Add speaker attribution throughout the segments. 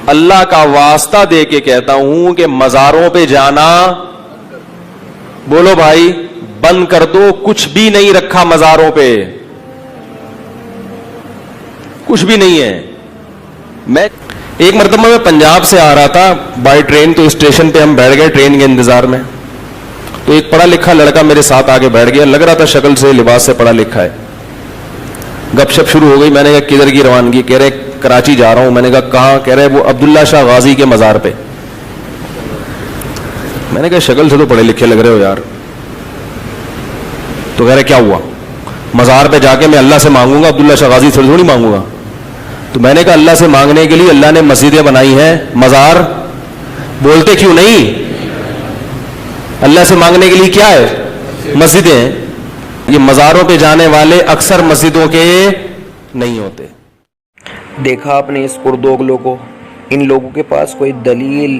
Speaker 1: اللہ کا واسطہ دے کے کہتا ہوں کہ مزاروں پہ جانا، بولو بھائی، بند کر دو. کچھ بھی نہیں رکھا مزاروں پہ، کچھ بھی نہیں ہے. میں ایک مرتبہ میں پنجاب سے آ رہا تھا بائی ٹرین، تو اسٹیشن پہ ہم بیٹھ گئے ٹرین کے انتظار میں. تو ایک پڑھا لکھا لڑکا میرے ساتھ آگے بیٹھ گیا، لگ رہا تھا شکل سے لباس سے پڑھا لکھا ہے. گپ شپ شروع ہو گئی. میں نے کہا کدھر کی روانگی؟ کہہ رہے کراچی جا رہا ہوں. میں نے کہا کہاں؟ کہہ رہے وہ عبداللہ شاہ غازی کے مزار پہ. میں نے کہا شکل سے تو پڑھے لکھے لگ رہے ہو یار. تو کہہ رہے کیا ہوا؟ مزار پہ جا کے میں اللہ سے مانگوں گا، عبداللہ شاہ غازی سے تھوڑی مانگوں گا. تو میں نے کہا اللہ سے مانگنے کے لیے اللہ نے مسجدیں بنائی ہیں، مزار بولتے کیوں نہیں؟ اللہ سے مانگنے کے لیے کیا ہے؟ مسجدیں ہیں. یہ مزاروں پہ جانے والے اکثر مسجدوں کے نہیں ہوتے.
Speaker 2: دیکھا آپ نے اس پردوگلوں کو، ان لوگوں کے پاس کوئی دلیل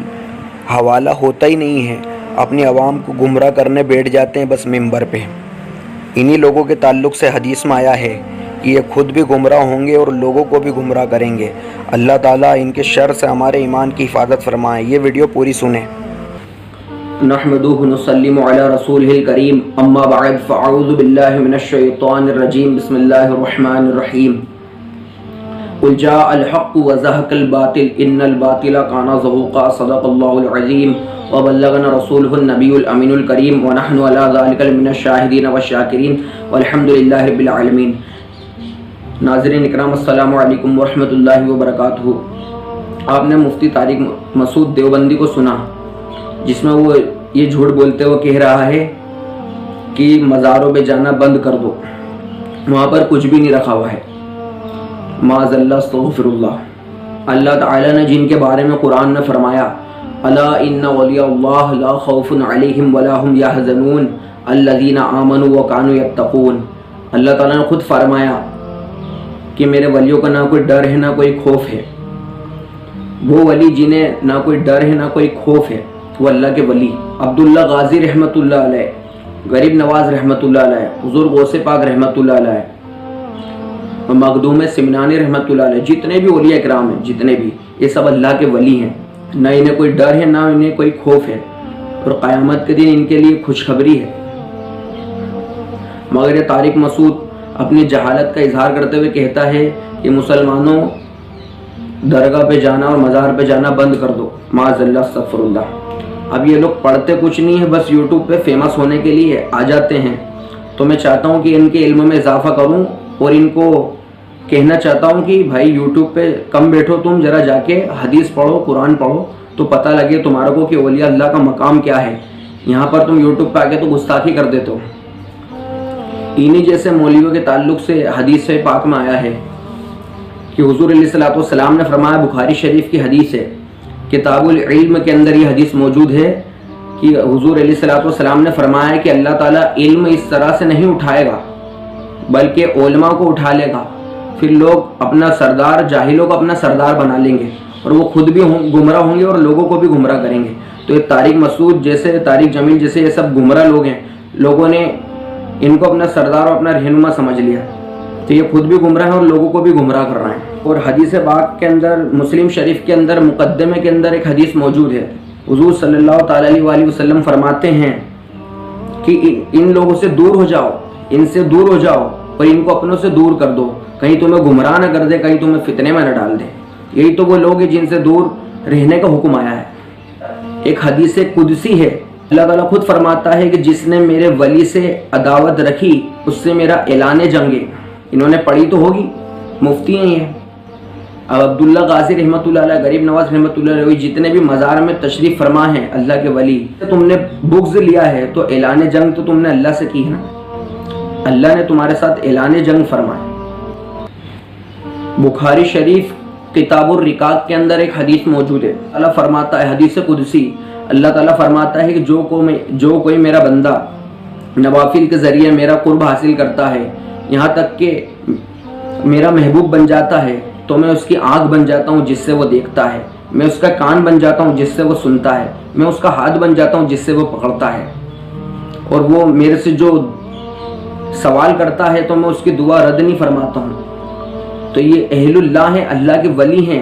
Speaker 2: حوالہ ہوتا ہی نہیں ہے، اپنی عوام کو گمراہ کرنے بیٹھ جاتے ہیں بس ممبر پہ. انہی لوگوں کے تعلق سے حدیث میں آیا ہے کہ یہ خود بھی گمراہ ہوں گے اور لوگوں کو بھی گمراہ کریں گے. اللہ تعالیٰ ان کے شر سے ہمارے ایمان کی حفاظت فرمائے. یہ ویڈیو پوری سنیں.
Speaker 3: نحمدہ ونسلم علی رسولہ الکریم، اما بعد فاعوذ باللہ من الشیطان الرجیم، بسم اللہ الرحمن الرحیم. قل جاء الحق وزهق الباطل ان الباطل كان زهوقا. صدق اللہ العظیم وبلغنا رسولہ النبی الامین الکریم ونحن علی ذلک من الشاہدین والشاکرین والحمد للہ رب العالمین. ناظرین اکرام، السلام علیکم ورحمۃ اللہ وبرکاتہ. آپ نے مفتی طارق مسعود دیوبندی کو سنا، جس میں وہ یہ جھوٹ بولتے ہوئے کہہ رہا ہے کہ مزاروں پہ جانا بند کر دو، وہاں پر کچھ بھی نہیں رکھا ہوا ہے. معاذ اللہ، استغفر اللہ. اللہ تعالیٰ نے جن کے بارے میں قرآن میں فرمایا الا ان ولی اللہ لا خوف علیہم ولا هم یحزنون الذین آمنوا وکانوا یتقون. اللہ تعالیٰ نے خود فرمایا کہ میرے ولیوں کا نہ کوئی ڈر ہے نہ کوئی خوف ہے. وہ ولی جنہیں نہ کوئی ڈر ہے نہ کوئی خوف ہے، وہ اللہ کے ولی. عبداللہ غازی رحمۃ اللہ علیہ، غریب نواز رحمۃ اللہ علیہ، حضور غوث پاک رحمۃ اللہ علیہ، مخدوم سمنانی رحمۃ اللہ علیہ، جتنے بھی اولیاء کرام ہیں، جتنے بھی، یہ سب اللہ کے ولی ہیں. نہ انہیں کوئی ڈر ہے نہ انہیں کوئی خوف ہے، اور قیامت کے دن ان کے لیے خوشخبری ہے. مگر یہ طارق مسعود اپنی جہالت کا اظہار کرتے ہوئے کہتا ہے کہ مسلمانوں درگاہ پہ جانا اور مزار پہ جانا بند کر دو. معاذ اللہ، استغفر اللہ. اب یہ لوگ پڑھتے کچھ نہیں ہے، بس یوٹیوب پہ فیمس ہونے کے لیے آ جاتے ہیں. تو میں چاہتا ہوں کہ ان کے علم میں اضافہ کروں اور ان کو کہنا چاہتا ہوں کہ بھائی یوٹیوب پہ کم بیٹھو، تم ذرا جا کے حدیث پڑھو، قرآن پڑھو، تو پتہ لگے تمہارے کو کہ اولیاء اللہ کا مقام کیا ہے. یہاں پر تم یوٹیوب پہ آ کے تو گستاخی کر دیتے ہو. انہی جیسے مولویوں کے تعلق سے حدیث پاک میں آیا ہے کہ حضور علیہ الصلوۃ والسلام نے فرمایا، بخاری شریف کی حدیث ہے، کتاب العلم کے اندر یہ حدیث موجود ہے کہ حضور علیہ الصلوۃ والسلام نے فرمایا کہ اللہ تعالیٰ علم اس طرح سے نہیں اٹھائے گا بلکہ علماء کو اٹھا لے گا. پھر لوگ اپنا سردار، جاہلوں کو اپنا سردار بنا لیں گے اور وہ خود بھی گمراہ ہوں گے اور لوگوں کو بھی گمراہ کریں گے. تو یہ طارق مسعود جیسے، طارق جمیل جیسے، یہ سب گمراہ لوگ ہیں. لوگوں نے ان کو اپنا سردار اور اپنا رہنما سمجھ لیا، تو یہ خود بھی گمراہ ہیں اور لوگوں کو بھی گمراہ کر رہے ہیں. اور حدیث پاک کے اندر، مسلم شریف کے اندر مقدمے کے اندر ایک حدیث موجود ہے. حضور صلی اللہ تعالیٰ علیہ وسلم فرماتے ہیں کہ ان لوگوں سے دور ہو جاؤ، ان سے دور ہو جاؤ اور ان کو اپنوں سے دور کر دو، کہیں تمہیں گمراہ نہ کر دے، کہیں تمہیں فتنے میں نہ ڈال دے. یہی تو وہ لوگ ہیں جن سے دور رہنے کا حکم آیا ہے. ایک حدیث قدسی ہے، اللہ تعالیٰ خود فرماتا ہے کہ جس نے میرے ولی سے عداوت رکھی اس سے میرا اعلان جنگ ہے. انہوں نے پڑھی تو ہوگی، مفتی ہیں یہ. اب عبداللہ غازی رحمۃ اللہ علیہ، غریب نواز رحمۃ اللہ علیہ، جتنے بھی مزار میں تشریف فرما ہیں اللہ کے ولی، تم نے بغض لیا ہے تو اعلان جنگ تو تم نے اللہ سے کی ہے نا. اللہ نے تمہارے ساتھ اعلان جنگ فرمایا. بخاری شریف کتاب الرقاق کے اندر ایک حدیث موجود ہے. اللہ فرماتا ہے، حدیث قدسی، اللہ تعالیٰ فرماتا ہے کہ جو کوئی میرا بندہ نوافل کے ذریعے میرا قرب حاصل کرتا ہے، یہاں تک کہ میرا محبوب بن جاتا ہے، تو میں اس کی آنکھ بن جاتا ہوں جس سے وہ دیکھتا ہے، میں اس کا کان بن جاتا ہوں جس سے وہ سنتا ہے، میں اس کا ہاتھ بن جاتا ہوں جس سے وہ پکڑتا ہے، اور وہ میرے سے جو سوال کرتا ہے تو میں اس کی دعا رد نہیں فرماتا ہوں. تو یہ اہل اللہ ہیں، اللہ کے ولی ہیں.